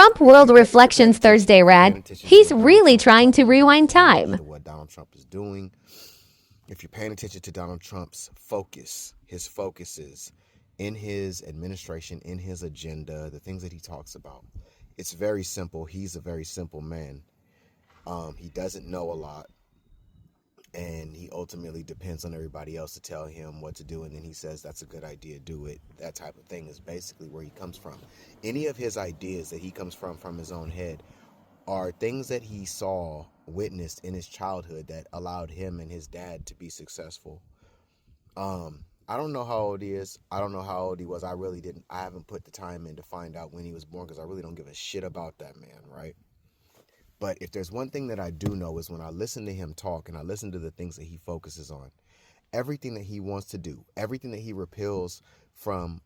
Trump World Reflections Thursday read, he's really trying to rewind time. What Donald Trump is doing. If you're paying attention to Donald Trump's focus, his focuses in his administration, in his agenda, the things that he talks about, it's very simple. He's a very simple man. He doesn't know a lot, and he ultimately depends on everybody else to tell him what to do, and then he says that's a good idea, do it. That type of thing is basically where he comes from. Any of his ideas that he comes from his own head are things that he saw, witnessed in his childhood that allowed him and his dad to be successful. I don't know how old he is. I don't know how old he was. I haven't put the time in to find out when he was born because I really don't give a shit about that man, right? But if there's one thing that I do know is when I listen to him talk and I listen to the things that he focuses on, everything that he wants to do, everything that he repeals from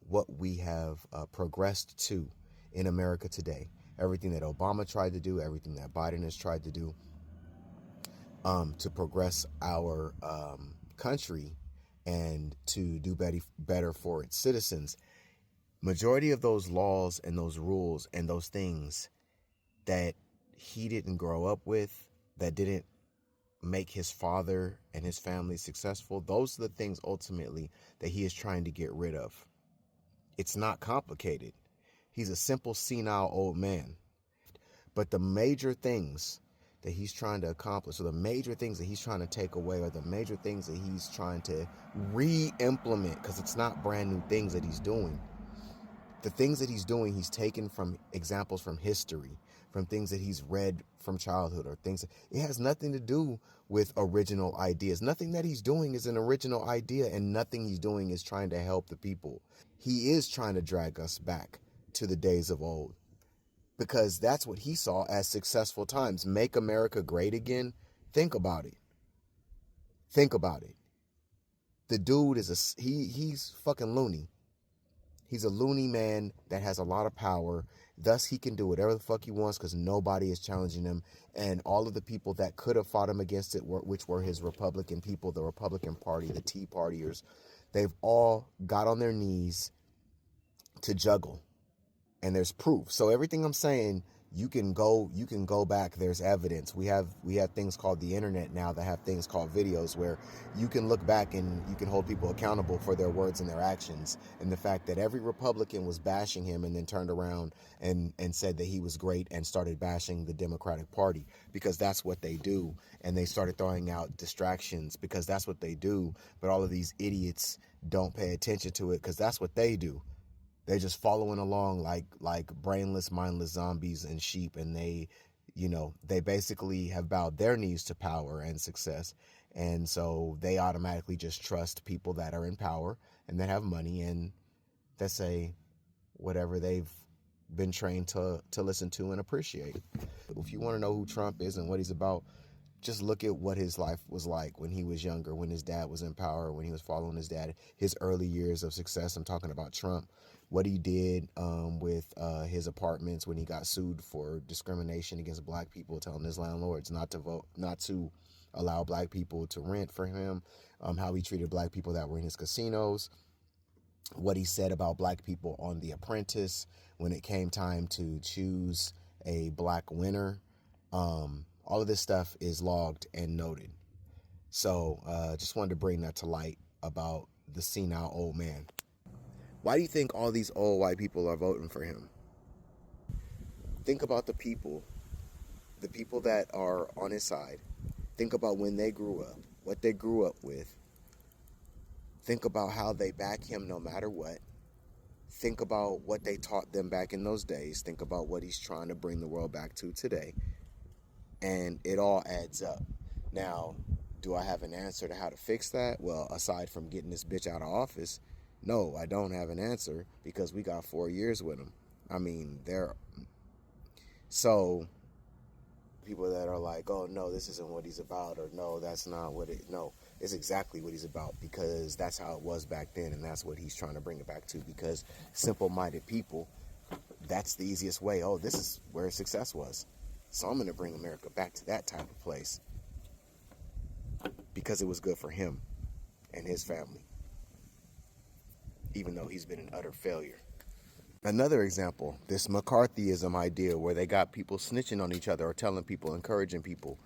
what we have progressed to in America today, everything that Obama tried to do, everything that Biden has tried to do to progress our country and to do better for its citizens, majority of those laws and those rules and those things that he didn't grow up with, that didn't make his father and his family successful, those are the things ultimately that he is trying to get rid of. It's not complicated. He's a simple, senile old man. But the major things that he's trying to accomplish, or the major things that he's trying to take away, or the major things that he's trying to re-implement, because it's not brand new things that he's doing. The things that he's doing, he's taken from examples from history, from things that he's read from childhood, or things. It has nothing to do with original ideas. Nothing that he's doing is an original idea, and nothing he's doing is trying to help the people. He is trying to drag us back to the days of old, because that's what he saw as successful times. Make America great again. Think about it. Think about it. The dude is he's fucking loony. He's a loony man that has a lot of power. Thus, he can do whatever the fuck he wants because nobody is challenging him. And all of the people that could have fought him against it, which were his Republican people, the Republican Party, the Tea Partiers, they've all got on their knees to juggle. And there's proof. So everything I'm saying, you can go back. There's evidence. We have things called the internet now that have things called videos where you can look back and you can hold people accountable for their words and their actions. And the fact that every Republican was bashing him and then turned around and said that he was great and started bashing the Democratic Party because that's what they do. And they started throwing out distractions because that's what they do. But all of these idiots don't pay attention to it because that's what they do. They're just following along like brainless, mindless zombies and sheep, and they basically have bowed their knees to power and success, and so they automatically just trust people that are in power and that have money and that say whatever they've been trained to listen to and appreciate. If you want to know who Trump is and what he's about, just look at what his life was like when he was younger, when his dad was in power, when he was following his dad, his early years of success. I'm talking about Trump. What he did with his apartments when he got sued for discrimination against black people, telling his landlords not to allow black people to rent for him, how he treated black people that were in his casinos, what he said about black people on The Apprentice when it came time to choose a black winner. All of this stuff is logged and noted. So just wanted to bring that to light about the senile old man. Why do you think all these old white people are voting for him? Think about the people that are on his side. Think about when they grew up, what they grew up with. Think about how they back him no matter what. Think about what they taught them back in those days. Think about what he's trying to bring the world back to today. And it all adds up. Now, do I have an answer to how to fix that? Well, aside from getting this bitch out of office, no, I don't have an answer because we got 4 years with him. I mean, so people that are like, oh, no, this isn't what he's about, or no, that's not what it, no, it's exactly what he's about because that's how it was back then, and that's what he's trying to bring it back to because simple-minded people, that's the easiest way. Oh, this is where success was. So I'm going to bring America back to that type of place because it was good for him and his family, even though he's been an utter failure. Another example, this McCarthyism idea where they got people snitching on each other or telling people, encouraging people.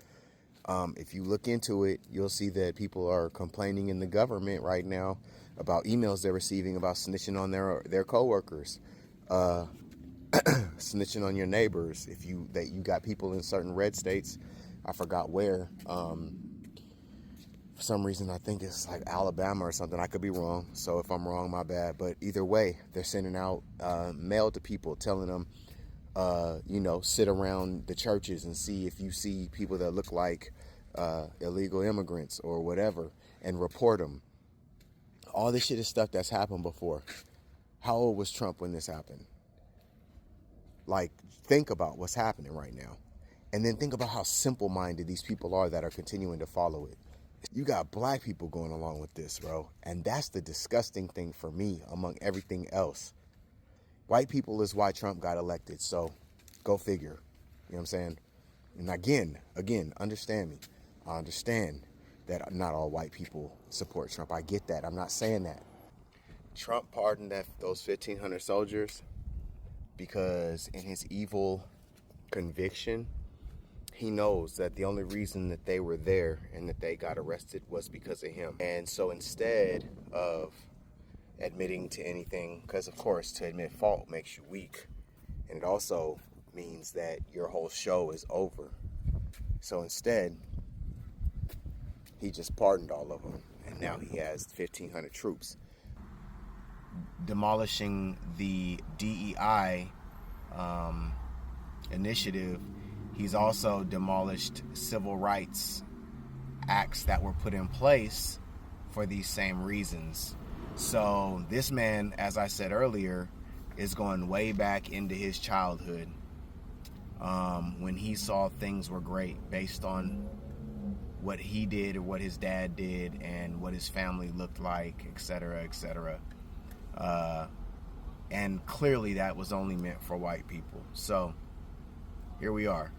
If you look into it, you'll see that people are complaining in the government right now about emails they're receiving about snitching on their coworkers, snitching on your neighbors. If you got people in certain red states, I forgot where. For some reason, I think it's like Alabama or something. I could be wrong. So if I'm wrong, my bad. But either way, they're sending out mail to people telling them, sit around the churches and see if you see people that look like illegal immigrants or whatever and report them. All this shit is stuff that's happened before. How old was Trump when this happened? Like, think about what's happening right now. And then think about how simple-minded these people are that are continuing to follow it. You got black people going along with this, bro. And that's the disgusting thing for me among everything else. White people is why Trump got elected. So go figure. You know what I'm saying? And again, understand me. I understand that not all white people support Trump. I get that. I'm not saying that. Trump pardoned those 1,500 soldiers because in his evil conviction, he knows that the only reason that they were there and that they got arrested was because of him. And so instead of admitting to anything, because of course to admit fault makes you weak, and it also means that your whole show is over. So instead, he just pardoned all of them, and now he has 1,500 troops. Demolishing the DEI initiative, he's also demolished civil rights acts that were put in place for these same reasons. So this man, as I said earlier, is going way back into his childhood when he saw things were great based on what he did or what his dad did and what his family looked like, etc., etc. And clearly that was only meant for white people. So here we are.